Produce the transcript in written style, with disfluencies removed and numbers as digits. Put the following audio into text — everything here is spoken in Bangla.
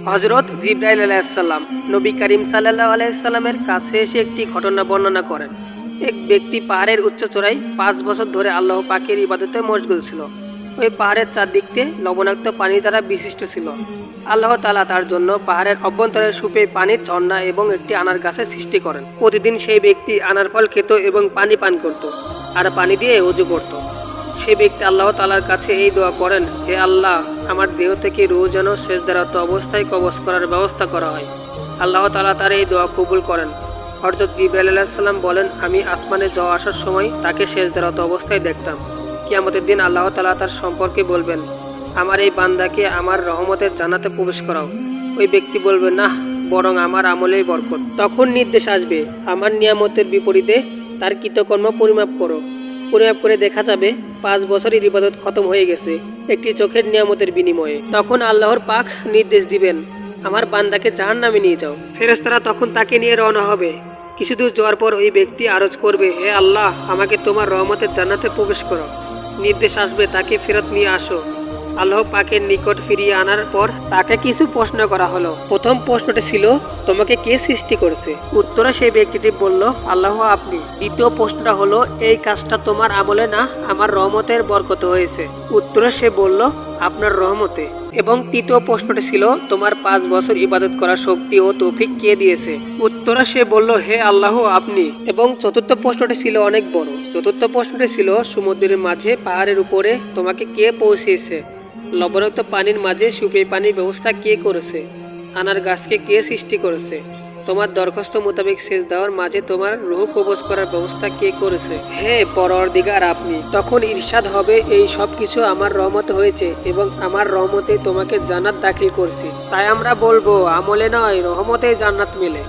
হযরত জিবরাইল আলাইহিসসালাম নবী করিম সাল্লাল্লাহু আলাইহি সাল্লামের কাছে এসে একটি ঘটনা বর্ণনা করেন। এক ব্যক্তি পাহাড়ের উচ্চ চূড়ায় ৫ বছর ধরে আল্লাহ পাকের ইবাদতে মশগুল ছিল। ওই পাহাড়ের চারদিকতে লবণাক্ত পানি দ্বারা বিশিষ্ট ছিল। আল্লাহ তাআলা তার জন্য পাহাড়ের অভ্যন্তরে সুপে পানির ঝর্ণা এবং একটি আনার গাছের সৃষ্টি করেন। প্রতিদিন সেই ব্যক্তি আনার ফল খেত এবং পানি পান করত আর পানি দিয়ে ওযু করত। সে ব্যক্তি আল্লাহ তাআলার কাছে এই দোয়া করেন, হে আল্লাহ, আমার দেহ থেকে রূহ যেন সেজদারত অবস্থায় কবজ করার ব্যবস্থা করা হয়। আল্লাহ তাআলা তার এই দোয়া কবুল করেন। হযরত জিবরাইল আলাইহিস সালাম বলেন, আমি আসমানে যাওয়া আসার সময় তাকে সেজদারত অবস্থায় দেখতাম। কিয়ামতের দিন আল্লাহ তাআলা তার সম্পর্কে বলবেন, আমার এই বান্দাকে আমার রহমতের জান্নাতে প্রবেশ করাও। ওই ব্যক্তি বলবে, না, বরং আমার আমলেই বরকত। তখন নির্দেশ আসবে, আমার নিয়ামতের বিপরীতে তার কৃতকর্ম পরিমাপ করো। পরিমাপ করে দেখা যাবে ৫ বছরের ইবাদত খতম হয়ে গেছে একটি চোখের নিয়ামতের বিনিময়ে। তখন আল্লাহর পাক নির্দেশ দিবেন, আমার বান্দাকে জাহান্নামে নিয়ে যাও। ফেরেশতারা তখন তাকে নিয়ে রওনা হবে। কিছুদূর যাওয়ার পর ওই ব্যক্তি আরজ করবে, হে আল্লাহ, আমাকে তোমার রহমতের জান্নাতে প্রবেশ করো। নির্দেশ আসবে, তাকে ফেরত নিয়ে আসো। আল্লাহ পাকের নিকট ফিরিয়ে আনার পর তাকে কিছু প্রশ্ন করা হলো। প্রথম প্রশ্নটি ছিল, তোমাকে কে সৃষ্টি করেছে? উত্তরে সেই ব্যক্তিটি বলল, আল্লাহ আপনি। দ্বিতীয় প্রশ্নটা হলো, এই কাজটা তোমার আমলে না আমার রহমতের বরকতে হয়েছে? উত্তরে সে বলল, আপনার রহমতে। এবং তৃতীয় প্রশ্নটি ছিল, তোমার ৫ বছর ইবাদত করার শক্তি ও তৌফিক কে দিয়েছে? উত্তরে সে বলল, হে আল্লাহ আপনি। এবং চতুর্থ প্রশ্নটি ছিল অনেক বড়। চতুর্থ প্রশ্নটি ছিল, সমুদ্রের মাঝে পাহাড়ের উপরে তোমাকে কে পৌঁছেছে? লবণাক্ত পানির মাঝে সুপে পানির ব্যবস্থা কে করেছে? আনার গাছকে কে সৃষ্টি করেছে? তোমার দরখাস্ত মোতাবেক সেচ দেওয়ার মাঝে তোমার রূহ কবজ করার ব্যবস্থা কে করেছে? হে পরওয়ারদিগার আপনি। তখন ইরশাদ হবে, এই সব কিছু আমার রহমতে হয়েছে এবং আমার রহমতে তোমাকে জান্নাত দাখিল করছি। তাই আমরা বলবো, আমলে নয় রহমতেই জান্নাত মেলে।